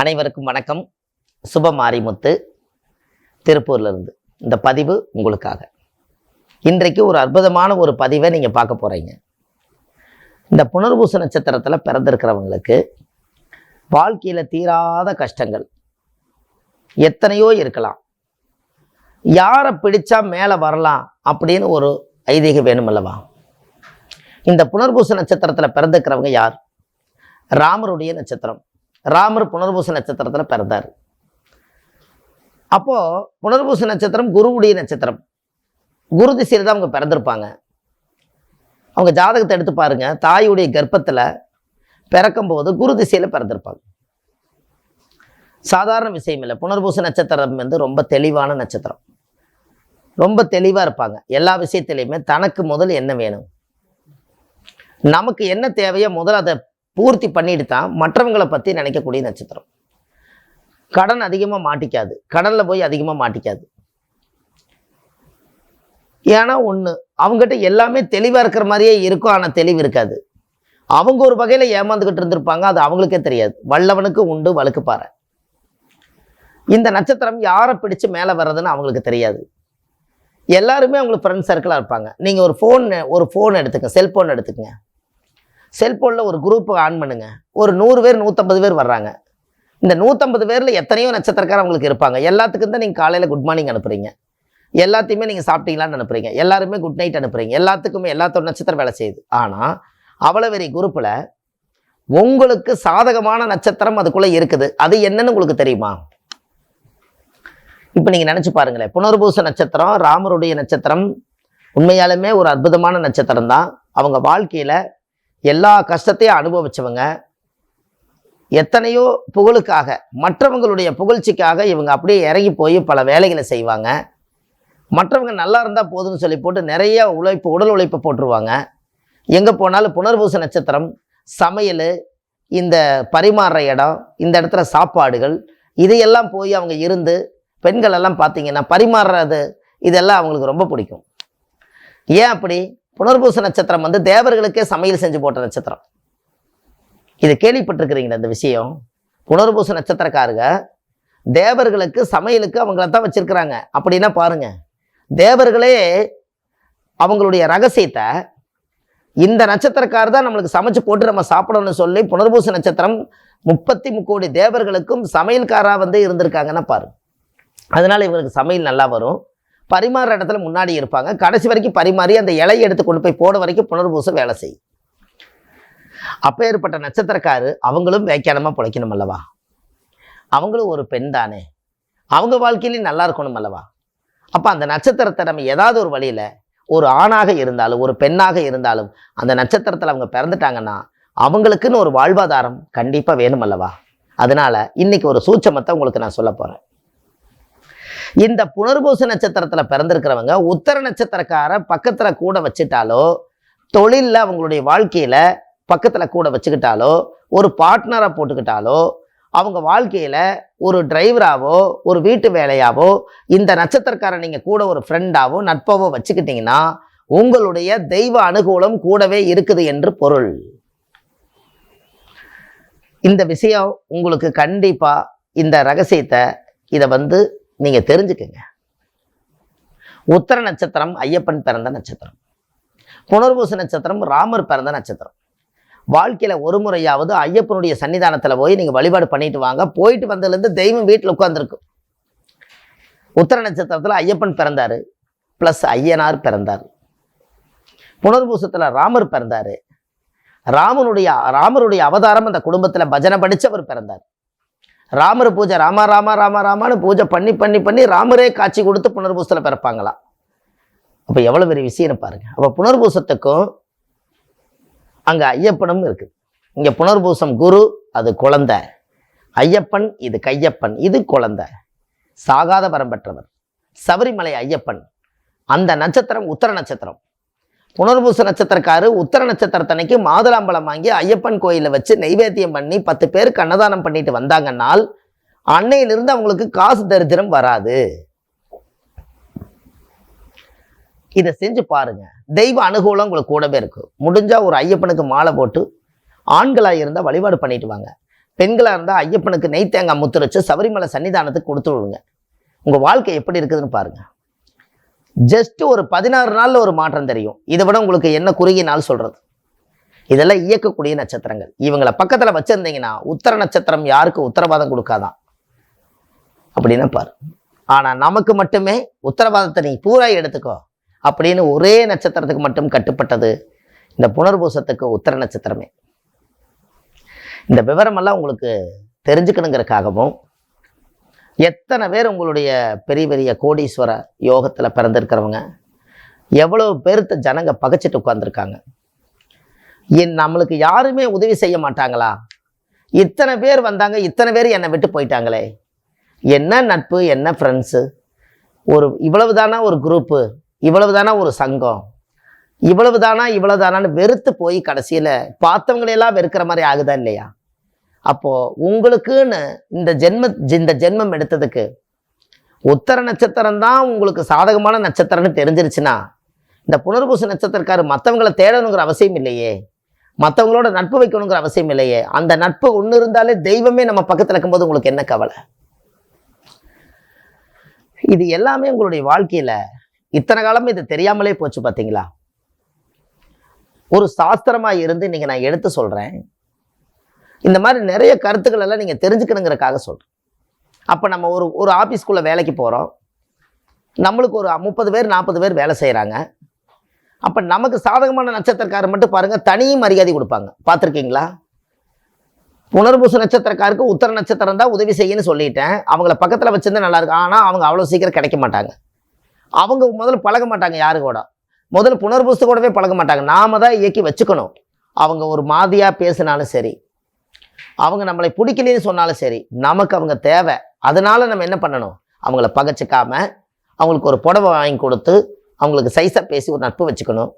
அனைவருக்கும் வணக்கம். சுப மாரிமுத்து திருப்பூர்லேருந்து இந்த பதிவு உங்களுக்காக. இன்றைக்கு ஒரு அற்புதமான ஒரு பதிவை நீங்கள் பார்க்க போகிறீங்க. இந்த புனர்பூச நட்சத்திரத்தில் பிறந்திருக்கிறவங்களுக்கு வாழ்க்கையில் தீராத கஷ்டங்கள் எத்தனையோ இருக்கலாம். யாரை பிடிச்சா மேலே வரலாம் அப்படின்னு ஒரு ஐதீகம் வேணுமல்லவா? இந்த புனர்பூச நட்சத்திரத்தில் பிறந்திருக்கிறவங்க யார்? ராமருடைய நட்சத்திரம். ராமர் புனர்பூச நட்சத்திரத்தில் பிறந்தார். அப்போ புனர்பூச நட்சத்திரம் குருவுடைய நட்சத்திரம். குரு திசையில் தான் அவங்க பிறந்திருப்பாங்க. அவங்க ஜாதகத்தை எடுத்து பாருங்க. தாயுடைய கர்ப்பத்தில் பிறக்கும்போது குரு திசையில் பிறந்திருப்பாங்க. சாதாரண விஷயம் இல்லை. புனர்பூச நட்சத்திரம் ரொம்ப தெளிவான நட்சத்திரம். ரொம்ப தெளிவாக இருப்பாங்க. எல்லா விஷயத்திலையுமே தனக்கு முதல் என்ன வேணும், நமக்கு என்ன தேவையோ முதல் அதை பூர்த்தி பண்ணிட்டு தான் மற்றவங்களை பற்றி நினைக்கக்கூடிய நட்சத்திரம். கடன் அதிகமாக மாட்டிக்காது. கடனில் போய் அதிகமாக மாட்டிக்காது. ஏன்னா ஒன்று, அவங்ககிட்ட எல்லாமே தெளிவாக இருக்கிற மாதிரியே இருக்கும், ஆனால் தெளிவு இருக்காது. அவங்க ஒரு வகையில் ஏமாந்துக்கிட்டு இருந்திருப்பாங்க, அது அவங்களுக்கே தெரியாது. வல்லவனுக்கு உண்டு வழுக்கு பாறை. இந்த நட்சத்திரம் யாரை பிடிச்சு மேலே வர்றதுன்னு அவங்களுக்கு தெரியாது. எல்லாருமே அவங்களுக்கு ஃப்ரெண்ட் சர்க்கிளாக இருப்பாங்க. நீங்கள் ஒரு ஃபோன் எடுத்துக்கங்க, செல்ஃபோன் எடுத்துக்கங்க. செல்ஃபோனில் ஒரு குரூப்பை ஆன் பண்ணுங்க. ஒரு 100 பேர் 150 பேர் வர்றாங்க. இந்த 150 பேரில் எத்தனையோ நட்சத்திரக்காரர் அவங்களுக்கு இருப்பாங்க. எல்லாத்துக்கும் தான் நீங்கள் காலையில் குட் மார்னிங் அனுப்புகிறீங்க. எல்லாத்தையுமே நீங்கள் சாப்பிட்டீங்களான்னு அனுப்புகிறீங்க. எல்லாருமே குட் நைட் அனுப்புகிறீங்க. எல்லாத்துக்குமே எல்லாத்தோட நட்சத்திரம் வேலை செய்யுது. ஆனால் அவ்வளோ பெரிய குரூப்பில் உங்களுக்கு சாதகமான நட்சத்திரம் அதுக்குள்ளே இருக்குது. அது என்னன்னு உங்களுக்கு தெரியுமா? இப்போ நீங்கள் நினச்சி பாருங்களேன். புனர்பூச நட்சத்திரம் ராமருடைய நட்சத்திரம் உண்மையாலுமே ஒரு அற்புதமான நட்சத்திரம் தான். அவங்க வாழ்க்கையில் எல்லா கஷ்டத்தையும் அனுபவிச்சவங்க. எத்தனையோ புகழுக்காக, மற்றவங்களுடைய புகழ்ச்சிக்காக இவங்க அப்படியே இறங்கி போய் பல வேலைகளை செய்வாங்க. மற்றவங்க நல்லா இருந்தால் போதும்னு சொல்லி போட்டு நிறைய உடல் உழைப்பை போட்டுருவாங்க. எங்கே போனாலும் புனர்பூச நட்சத்திரம் சமையல், இந்த பரிமாறுற இடம், இந்த இடத்துல சாப்பாடுகள், இதையெல்லாம் போய் அவங்க இருந்து பெண்கள் எல்லாம் பார்த்தீங்கன்னா பரிமாறுறது இதெல்லாம் அவங்களுக்கு ரொம்ப பிடிக்கும். ஏன் அப்படி? புனர்பூச நட்சத்திரம் தேவர்களுக்கே சமையல் செஞ்சு போட்ட நட்சத்திரம். இது கேள்விப்பட்டிருக்கிறீங்களா இந்த விஷயம்? புனர்பூச நட்சத்திரக்காரங்க தேவர்களுக்கு சமையலுக்கு அவங்கள தான் வச்சிருக்கிறாங்க. அப்படின்னா பாருங்க, தேவர்களே அவங்களுடைய ரகசியத்தை இந்த நட்சத்திரக்காரர் தான் நம்மளுக்கு சமைச்சு போட்டு நம்ம சாப்பிடணும்னு சொல்லி புனர்பூச நட்சத்திரம் 33 கோடி தேவர்களுக்கும் சமையல்காராக இருந்திருக்காங்கன்னா பாருங்க. அதனால இவங்களுக்கு சமையல் நல்லா வரும். பரிமாறுற இடத்துல முன்னாடி இருப்பாங்க. கடைசி வரைக்கும் பரிமாறி அந்த இலையை எடுத்து கொண்டு போய் போட வரைக்கும் புனர்பூசம் வேலை செய்யும். அப்பேற்பட்ட நட்சத்திரக்காரு அவங்களும் வியாக்கியானமாக பிழைக்கணும் அல்லவா? அவங்களும் ஒரு பெண் தானே. அவங்க வாழ்க்கையிலையும் நல்லா இருக்கணும் அல்லவா? அப்போ அந்த நட்சத்திரத்தை நம்ம ஏதாவது ஒரு வழியில், ஒரு ஆணாக இருந்தாலும் ஒரு பெண்ணாக இருந்தாலும் அந்த நட்சத்திரத்தில் அவங்க பிறந்துட்டாங்கன்னா அவங்களுக்குன்னு ஒரு வாழ்வாதாரம் கண்டிப்பாக வேணும் அல்லவா? அதனால இன்னைக்கு ஒரு சூட்சமத்தை உங்களுக்கு நான் சொல்ல போகிறேன். இந்த புனர்பூச நட்சத்திரத்தில் பிறந்திருக்கிறவங்க உத்தர நட்சத்திரக்கார பக்கத்தில் கூட வச்சுட்டாலோ, தொழிலில் அவங்களுடைய வாழ்க்கையில் பக்கத்தில் கூட வச்சுக்கிட்டாலோ, ஒரு பார்ட்னராக போட்டுக்கிட்டாலோ, அவங்க வாழ்க்கையில் ஒரு டிரைவராகவோ ஒரு வீட்டு வேலையாவோ இந்த நட்சத்திரக்காரன் நீங்கள் கூட ஒரு ஃப்ரெண்டாவோ நட்பாவோ வச்சுக்கிட்டிங்கன்னா உங்களுடைய தெய்வ அனுகூலம் கூடவே இருக்குது என்று பொருள். இந்த விஷயம் உங்களுக்கு கண்டிப்பாக இந்த ரகசியத்தை இதை நீங்கள் தெரிஞ்சுக்கங்க. உத்தர நட்சத்திரம் ஐயப்பன் பிறந்த நட்சத்திரம். புனர்பூச நட்சத்திரம் ராமர் பிறந்த நட்சத்திரம். வாழ்க்கையில் ஒரு முறையாவது ஐயப்பனுடைய சன்னிதானத்தில் போய் நீங்கள் வழிபாடு பண்ணிட்டு வாங்க. போயிட்டு வந்ததுலேருந்து தெய்வம் வீட்டில் உட்காந்துருக்கும். உத்தர நட்சத்திரத்தில் ஐயப்பன் பிறந்தார், ப்ளஸ் ஐயனார் பிறந்தார். புனர்பூசத்தில் ராமர் பிறந்தார். ராமருடைய அவதாரம் அந்த குடும்பத்தில் பஜனை படித்தவர் பிறந்தார். ராமர் பூஜை ராமா ராமா ராமா ராமான்னு பூஜை பண்ணி பண்ணி பண்ணி ராமரே காட்சி கொடுத்து புனர்பூசத்தில் பிறப்பாங்களாம். அப்போ எவ்வளோ பெரிய விஷயம் பாருங்க. அப்போ புனர்பூசத்துக்கும் அங்கே ஐயப்பனும் இருக்குது. இங்கே புனர்பூசம் குரு, அது குழந்தை. ஐயப்பன் இது கையப்பன், இது குழந்தை. சாகாத வரம் பெற்றவர் சபரிமலை ஐயப்பன். அந்த நட்சத்திரம் உத்தர நட்சத்திரம். புனர்பூச நட்சத்திரக்காரு உத்தர நட்சத்திரத்தன்னைக்கு மாதுளம்பழம் வாங்கி ஐயப்பன் கோயிலில் வச்சு நைவேத்தியம் பண்ணி 10 பேருக்கு அன்னதானம் பண்ணிட்டு வந்தாங்கன்னால் அன்னையிலிருந்து அவங்களுக்கு காசு தரித்திரம் வராது. இதை செஞ்சு பாருங்க. தெய்வ அனுகூலம் உங்களுக்கு கூடவே இருக்கும். முடிஞ்சா ஒரு ஐயப்பனுக்கு மாலை போட்டு ஆண்களாக இருந்தால் வழிபாடு பண்ணிட்டு வாங்க. பெண்களாக இருந்தால் ஐயப்பனுக்கு நெய் தேங்காய் முத்துரைச்சு சபரிமலை சன்னிதானத்துக்கு கொடுத்து விடுங்க. உங்கள் வாழ்க்கை எப்படி இருக்குதுன்னு பாருங்கள். ஜஸ்ட் ஒரு 16 நாளில் ஒரு மாற்றம் தெரியும். இதை விட உங்களுக்கு என்ன குறுகிய நாள் சொல்கிறது? இதெல்லாம் இயக்கக்கூடிய நட்சத்திரங்கள். இவங்களை பக்கத்தில் வச்சுருந்தீங்கன்னா உத்தர நட்சத்திரம் யாருக்கு உத்தரவாதம் கொடுக்காதான் அப்படின்னா பாரு. ஆனால் நமக்கு மட்டுமே உத்தரவாதத்தை நீ பூரா எடுத்துக்கோ அப்படின்னு ஒரே நட்சத்திரத்துக்கு மட்டும் கட்டுப்பட்டது இந்த புனர்பூசத்துக்கு உத்தர நட்சத்திரமே. இந்த விவரமெல்லாம் உங்களுக்கு தெரிஞ்சுக்கணுங்கிறதுக்காகவும், எத்தனை பேர் உங்களுடைய பெரிய பெரிய கோடீஸ்வர யோகத்தில் பிறந்திருக்கிறவங்க எவ்வளோ பேர்த்த ஜனங்க பகைச்சிட்டு உட்காந்துருக்காங்க, நம்மளுக்கு யாருமே உதவி செய்ய மாட்டாங்களா, இத்தனை பேர் வந்தாங்க இத்தனை பேர் என்னை விட்டு போயிட்டாங்களே, என்ன நட்பு என்ன ஃப்ரெண்ட்ஸு, இவ்வளவு தானா ஒரு குரூப்பு, இவ்வளவு தானா ஒரு சங்கம், இவ்வளவு தானான்னு வெறுத்து போய் கடைசியில் பார்த்தவங்களையெல்லாம் வெறுக்கிற மாதிரி ஆகுதா இல்லையா? அப்போது உங்களுக்குன்னு இந்த ஜென்மம் எடுத்ததுக்கு உத்தர நட்சத்திரம் தான் உங்களுக்கு சாதகமான நட்சத்திரம்னு தெரிஞ்சிருச்சுன்னா இந்த புனர்பூச நட்சத்திரக்காரு மற்றவங்களை தேடணுங்கிற அவசியம் இல்லையே, மற்றவங்களோட நட்பு வைக்கணுங்கிற அவசியம் இல்லையே. அந்த நட்பு ஒன்று இருந்தாலே தெய்வமே நம்ம பக்கத்தில் இருக்கும்போது உங்களுக்கு என்ன கவலை? இது எல்லாமே உங்களுடைய வாழ்க்கையில் இத்தனை காலமும் இது தெரியாமலே போச்சு பார்த்தீங்களா? ஒரு சாஸ்திரமாக இருந்து இன்னைக்கு நான் எடுத்து சொல்கிறேன். இந்த மாதிரி நிறைய கருத்துக்கள் எல்லாம் நீங்கள் தெரிஞ்சுக்கணுங்கிறக்காக சொல்கிறேன். அப்போ நம்ம ஒரு ஆஃபீஸ்க்குள்ளே வேலைக்கு போகிறோம், நம்மளுக்கு ஒரு 30 பேர் 40 பேர் வேலை செய்கிறாங்க. அப்போ நமக்கு சாதகமான நட்சத்திரக்காரர் மட்டும் பாருங்கள் தனி மரியாதை கொடுப்பாங்க. பார்த்துருக்கீங்களா? புனர்பூச நட்சத்திரக்காருக்கு உத்தர நட்சத்திரம் தான் உதவி செய்யன்னு சொல்லிட்டேன், அவங்கள பக்கத்தில் வச்சுருந்தா நல்லாயிருக்கு. ஆனால் அவங்க அவ்வளோ சீக்கிரம் கிடைக்க மாட்டாங்க. அவங்க முதல்ல பழக மாட்டாங்க, யாரு கூட முதல்ல புனர்பூச கூடவே பழக மாட்டாங்க. நாம தான் இயக்கி வச்சுக்கணும். அவங்க ஒரு மாதிரியாக பேசினாலும் சரி, அவங்க நம்மளை பிடிக்கலன்னு சொன்னாலும் சரி, நமக்கு அவங்க தேவை. அதனால நம்ம என்ன பண்ணணும்? அவங்கள பகைச்சிக்காம அவங்களுக்கு ஒரு புடவை வாங்கி கொடுத்து அவங்களுக்கு சைஸாக பேசி ஒரு நட்பு வச்சுக்கணும்.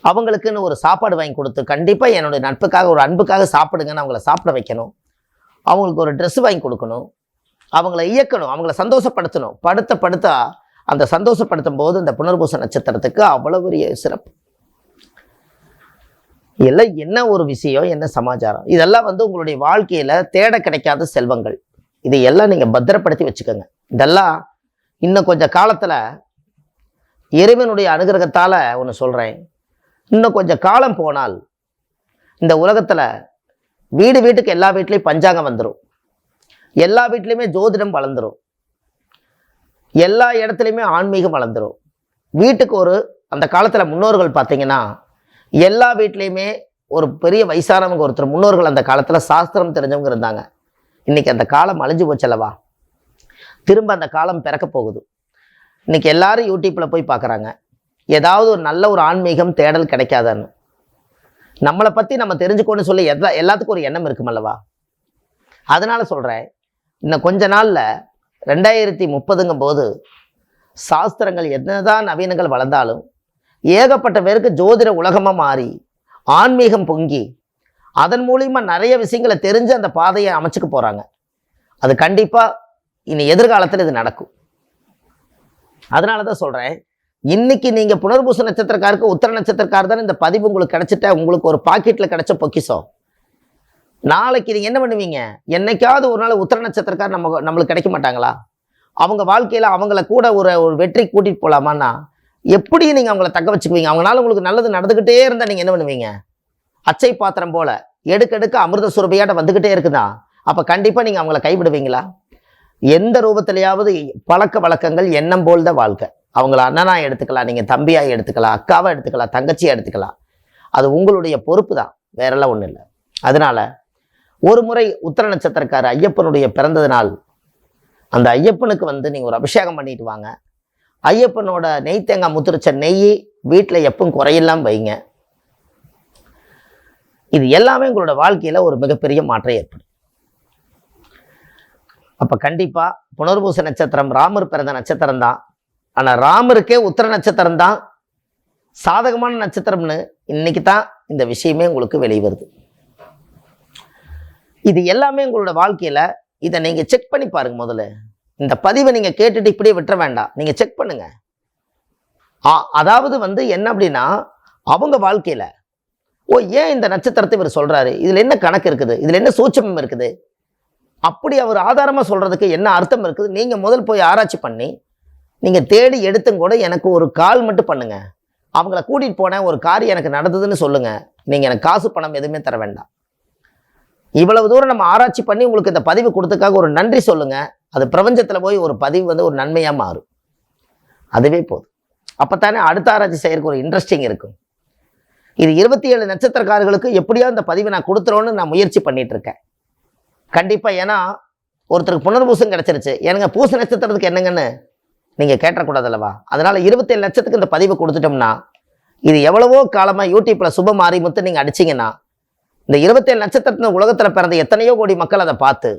அவங்களுக்குன்னு ஒரு சாப்பாடு வாங்கி கொடுத்து கண்டிப்பாக என்னுடைய நட்புக்காக ஒரு அன்புக்காக சாப்பிடுங்கன்னு அவங்கள சாப்பிட வைக்கணும். அவங்களுக்கு ஒரு ட்ரெஸ் வாங்கி கொடுக்கணும். அவங்கள இயக்கணும், அவங்கள சந்தோஷப்படுத்தணும். படுத்த அந்த சந்தோஷப்படுத்தும் போது இந்த புனர்பூச நட்சத்திரத்துக்கு அவ்வளோ பெரிய சிறப்பு. எல்லாம் என்ன ஒரு விஷயம், என்ன சமாச்சாரம், இதெல்லாம் உங்களுடைய வாழ்க்கையில் தேட கிடைக்காத செல்வங்கள். இதையெல்லாம் நீங்கள் பத்திரப்படுத்தி வச்சுக்கோங்க. இதெல்லாம் இன்னும் கொஞ்சம் காலத்தில் இறைவனுடைய அனுகிரகத்தால் ஒன்று சொல்கிறேன், இன்னும் கொஞ்சம் காலம் போனால் இந்த உலகத்தில் வீட்டுக்கு எல்லா வீட்லேயும் பஞ்சாங்கம் வந்துடும், எல்லா வீட்லேயுமே ஜோதிடம் வளர்ந்துடும், எல்லா இடத்துலையுமே ஆன்மீகம் வளர்ந்துடும். வீட்டுக்கு அந்த காலத்தில் முன்னோர்கள் பார்த்தீங்கன்னா எல்லா வீட்லேயுமே ஒரு பெரிய வயசானவங்க ஒருத்தர் முன்னோர்கள் அந்த காலத்தில் சாஸ்திரம் தெரிஞ்சவங்க இருந்தாங்க. இன்றைக்கி அந்த காலம் அழிஞ்சு போச்சல்லவா? திரும்ப அந்த காலம் பிறக்க போகுது. இன்றைக்கி எல்லாரும் யூடியூப்பில் போய் பார்க்குறாங்க, ஏதாவது ஒரு நல்ல ஒரு ஆன்மீகம் தேடல் கிடைக்காதான்னு. நம்மளை பற்றி நம்ம தெரிஞ்சுக்கணும்னு சொல்லி எல்லாத்துக்கும் ஒரு எண்ணம் இருக்குமல்லவா? அதனால் சொல்கிறேன், இன்னும் கொஞ்ச நாளில் 2030ங்கும் போது சாஸ்திரங்கள் என்னதான் நவீனங்கள் வளர்ந்தாலும் ஏகப்பட்ட பேருக்கு ஜோதிட உலகமாக மாறி ஆன்மீகம் பொங்கி அதன் மூலியமாக நிறைய விஷயங்களை தெரிஞ்சு அந்த பாதையை அமைச்சுக்க போகிறாங்க. அது கண்டிப்பாக இனி எதிர்காலத்தில் இது நடக்கும். அதனால தான் சொல்கிறேன், இன்னைக்கு நீங்கள் புனர்பூச நட்சத்திரக்காருக்கு உத்தர நட்சத்திரக்காரர் தான் இந்த பதிவு உங்களுக்கு கிடைச்சிட்ட உங்களுக்கு ஒரு பாக்கெட்டில் கிடைச்ச பொக்கிஷம். நாளைக்கு நீங்கள் என்ன பண்ணுவீங்க? என்னைக்காவது ஒரு நாள் உத்தர நட்சத்திரக்காரர் நம்மளுக்கு கிடைக்க மாட்டாங்களா? அவங்க வாழ்க்கையில் அவங்கள கூட ஒரு வெற்றி கூட்டிகிட்டு போகலாமான்னா எப்படி நீங்கள் அவங்கள தக்க வச்சுக்குவீங்க? அவங்களால உங்களுக்கு நல்லது நடந்துக்கிட்டே இருந்தால் நீங்கள் என்ன பண்ணுவீங்க? அச்சை பாத்திரம் போல் எடுக்க அமிர்த சுரபியாட்ட வந்துக்கிட்டே இருக்குதா? அப்போ கண்டிப்பாக நீங்கள் அவங்கள கைவிடுவீங்களா? எந்த ரூபத்திலேயாவது பழக்க வழக்கங்கள் எண்ணம் போல் தான் வாழ்க்கை. அவங்கள அண்ணனாக எடுத்துக்கலாம், நீங்கள் தம்பியாக எடுத்துக்கலாம், அக்காவை எடுத்துக்கலாம், தங்கச்சியாக எடுத்துக்கலாம். அது உங்களுடைய பொறுப்பு தான், வேறெல்லாம் ஒன்றும் இல்லை. அதனால் ஒரு முறை உத்தர நட்சத்திரக்கார ஐயப்பனுடைய பிறந்தது நாள், அந்த ஐயப்பனுக்கு நீங்கள் ஒரு அபிஷேகம் பண்ணிட்டு வாங்க. ஐயப்பனோட நெய் தேங்காய் முத்திரிச்ச நெய் வீட்டில் எப்பவும் குறையெல்லாம் வைங்க. இது எல்லாமே உங்களோட வாழ்க்கையில் ஒரு மிகப்பெரிய மாற்றம் ஏற்படும். அப்போ கண்டிப்பாக புனர்பூச நட்சத்திரம் ராமர் பிறந்த நட்சத்திரம் தான். ஆனால் ராமருக்கே உத்தர நட்சத்திரம் தான் சாதகமான நட்சத்திரம்னு இன்னைக்கு தான் இந்த விஷயமே உங்களுக்கு வெளியே வருது. இது எல்லாமே உங்களோட வாழ்க்கையில் இதை நீங்கள் செக் பண்ணி பாருங்க. முதல்ல இந்த பதிவை நீங்கள் கேட்டுட்டு இப்படியே விட்டுற வேண்டாம், நீங்கள் செக் பண்ணுங்க. அதாவது என்ன அப்படின்னா, அவங்க வாழ்க்கையில் ஓ ஏன் இந்த நட்சத்திரத்தை இவர் சொல்றாரு, இதுல என்ன கணக்கு இருக்குது, இதுல என்ன சூட்சமம் இருக்குது, அப்படி அவர் ஆதாரமா சொல்றதுக்கு என்ன அர்த்தம் இருக்குது, நீங்க முதல் போய் ஆராய்ச்சி பண்ணி நீங்க தேடி எடுத்தும் கூட எனக்கு ஒரு கால் மட்டும் பண்ணுங்க. அவங்கள கூட்டிட்டு போனேன், ஒரு காரியம் எனக்கு நடந்ததுன்னு சொல்லுங்க. நீங்க எனக்கு காசு பணம் எதுவுமே தர வேண்டாம். இவ்வளவு தூரம் நம்ம ஆராய்ச்சி பண்ணி உங்களுக்கு இந்த பதிவு கொடுத்ததுக்காக ஒரு நன்றி சொல்லுங்க. அது பிரபஞ்சத்துல போய் ஒரு பதிவு வந்து ஒரு நன்மையா மாறும். அதுவே போதும். அப்பத்தானே அடுத்த ஆராய்ச்சி செய்யறதுக்கு ஒரு இன்ட்ரெஸ்டிங் இருக்கும். இது 27 நட்சத்திரக்காரர்களுக்கு எப்படியோ இந்த பதிவை நான் கொடுத்துருவோன்னு நான் முயற்சி பண்ணிட்டு இருக்கேன். கண்டிப்பா. ஏன்னா ஒருத்தருக்கு புனர்பூசம் கிடைச்சிருச்சு, எனக்கு பூச நட்சத்திரத்துக்கு என்னங்கன்னு நீங்க கேட்டக்கூடாது அல்லவா? அதனால 27 லட்சத்துக்கு இந்த பதிவை கொடுத்துட்டோம்னா, இது எவ்வளவோ காலமா யூடியூப்ல சுப மாரிமுத்து நீங்க அடிச்சீங்கன்னா, இந்த 27 நட்சத்திரத்தின் உலகத்துல பிறந்த எத்தனையோ கோடி மக்கள் அதை பார்த்து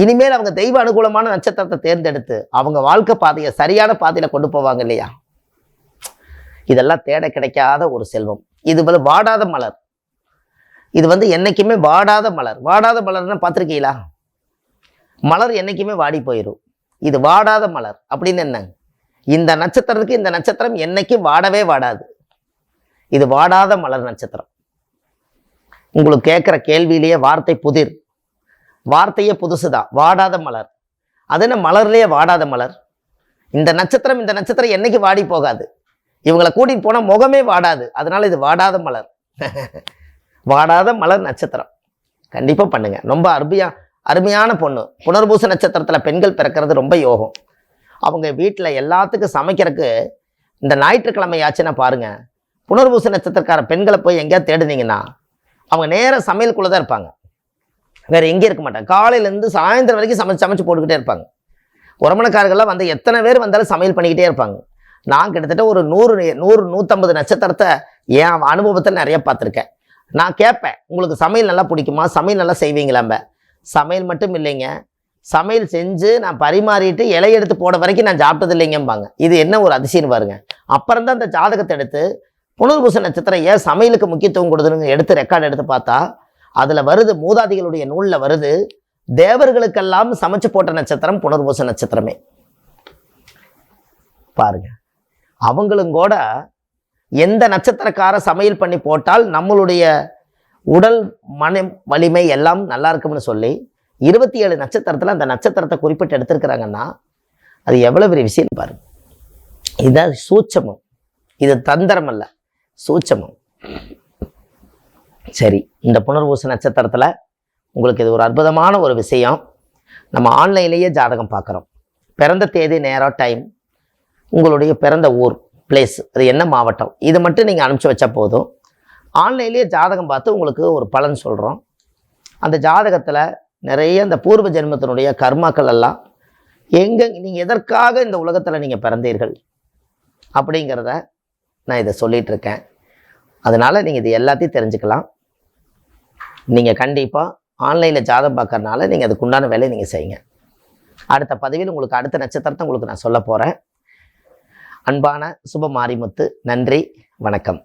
இனிமேல் அவங்க தெய்வ அனுகூலமான நட்சத்திரத்தை தேர்ந்தெடுத்து அவங்க வாழ்க்கை பாதையை சரியான பாதையில கொண்டு போவாங்க இல்லையா? இதெல்லாம் தேட கிடைக்காத ஒரு செல்வம். இது வந்து வாடாத மலர். இது வந்து என்னைக்குமே வாடாத மலர். வாடாத மலர்னா பார்த்துருக்கீங்களா? மலர் என்னைக்குமே வாடி போயிடும். இது வாடாத மலர் அப்படின்னு என்ன? இந்த நட்சத்திரத்துக்கு இந்த நட்சத்திரம் என்னைக்கும் வாடவே வாடாது. இது வாடாத மலர் நட்சத்திரம். உங்களுக்கு கேட்குற கேள்வியிலேயே வார்த்தை புதிர், வார்த்தையே புதுசுதான். வாடாத மலர். அது என்ன மலர்லேயே வாடாத மலர்? இந்த நட்சத்திரம் என்னைக்கு வாடி போகாது. இவங்களை கூட்டிட்டு போனால் முகமே வாடாது. அதனால இது வாடாத மலர். வாடாத மலர் நட்சத்திரம் கண்டிப்பாக பண்ணுங்க. ரொம்ப அருமையான பொண்ணு. புனர்பூச நட்சத்திரத்தில் பெண்கள் பிறக்கிறது ரொம்ப யோகம். அவங்க வீட்டில் எல்லாத்துக்கும் சமைக்கிறதுக்கு இந்த ஞாயிற்றுக்கிழமையாச்சுன்னா பாருங்க, புனர்பூச நட்சத்திரக்கார பெண்களை போய் எங்கேயாவது தேடுனீங்கன்னா அவங்க நேராக சமையலுக்குள்ளே தான் இருப்பாங்க. வேறு எங்கேயும் இருக்க மாட்டாங்க. காலையிலேருந்து சாயந்தரம் வரைக்கும் சமைச்சு போட்டுக்கிட்டே இருப்பாங்க. உறமணக்காரர்கள்லாம் வந்து எத்தனை பேர் வந்தாலும் சமையல் பண்ணிக்கிட்டே இருப்பாங்க. நான் கிட்டத்தட்ட ஒரு 100-150 நட்சத்திரத்தை என் அனுபவத்தில் நிறைய பார்த்துருக்கேன். நான் கேட்பேன், உங்களுக்கு சமையல் நல்லா பிடிக்குமா, சமையல் நல்லா செய்வீங்களாம்ப. சமையல் மட்டும் இல்லைங்க, சமையல் செஞ்சு நான் பரிமாறிட்டு இலை எடுத்து போட வரைக்கும் நான் சாப்பிட்டது இல்லைங்கம்பாங்க. இது என்ன ஒரு அதிசயம் பாருங்க. அப்புறம் தான் அந்த ஜாதகத்தை எடுத்து புனர்பூச நட்சத்திரம் ஏன் சமையலுக்கு முக்கியத்துவம் கொடுதுன்னு எடுத்து ரெக்கார்டு எடுத்து பார்த்தா அதில் வருது, மூதாதிகளுடைய நூலில் வருது, தேவர்களுக்கெல்லாம் சமைச்சு போட்ட நட்சத்திரம் புனர்பூச நட்சத்திரமே. பாருங்க, அவங்களும் கூட எந்த நட்சத்திரக்கார சமையல் பண்ணி போட்டால் நம்மளுடைய உடல் மன வலிமை எல்லாம் நல்லா இருக்கும்னு சொல்லி 27 நட்சத்திரத்தில் அந்த நட்சத்திரத்தை குறிப்பிட்டு எடுத்திருக்கிறாங்கன்னா அது எவ்வளோ பெரிய விஷயம் பாருங்க. இதுதான் சூட்சமம். இது தந்திரம் அல்ல, சூட்சமம். சரி, இந்த புனர்பூச நட்சத்திரத்தில் உங்களுக்கு இது ஒரு அற்புதமான ஒரு விஷயம். நம்ம ஆன்லைன்லேயே ஜாதகம் பார்க்குறோம். பிறந்த தேதி, நேரம், டைம், உங்களுடைய பிறந்த ஊர், பிளேஸ், அது என்ன மாவட்டம், இது மட்டும் நீங்கள் அனுப்பிச்சி வச்சா போதும். ஆன்லைன்லேயே ஜாதகம் பார்த்து உங்களுக்கு ஒரு பலன் சொல்கிறோம். அந்த ஜாதகத்தில் நிறைய இந்த பூர்வ ஜென்மத்தினுடைய கர்மாக்கள் எல்லாம் நீங்கள் எதற்காக இந்த உலகத்தில் நீங்கள் பிறந்தீர்கள் அப்படிங்கிறத நான் இதை சொல்லிகிட்ருக்கேன். அதனால் நீங்கள் இது எல்லாத்தையும் தெரிஞ்சுக்கலாம். நீங்கள் கண்டிப்பாக ஆன்லைனில் ஜாதகம் பார்க்கறனால நீங்கள் அதுக்குண்டான வேலையை நீங்கள் செய்யுங்க. அடுத்த பதிவில் உங்களுக்கு அடுத்த நட்சத்திரத்தை உங்களுக்கு நான் சொல்ல போகிறேன். அன்பான சுப மாரிமுத்து, நன்றி, வணக்கம்.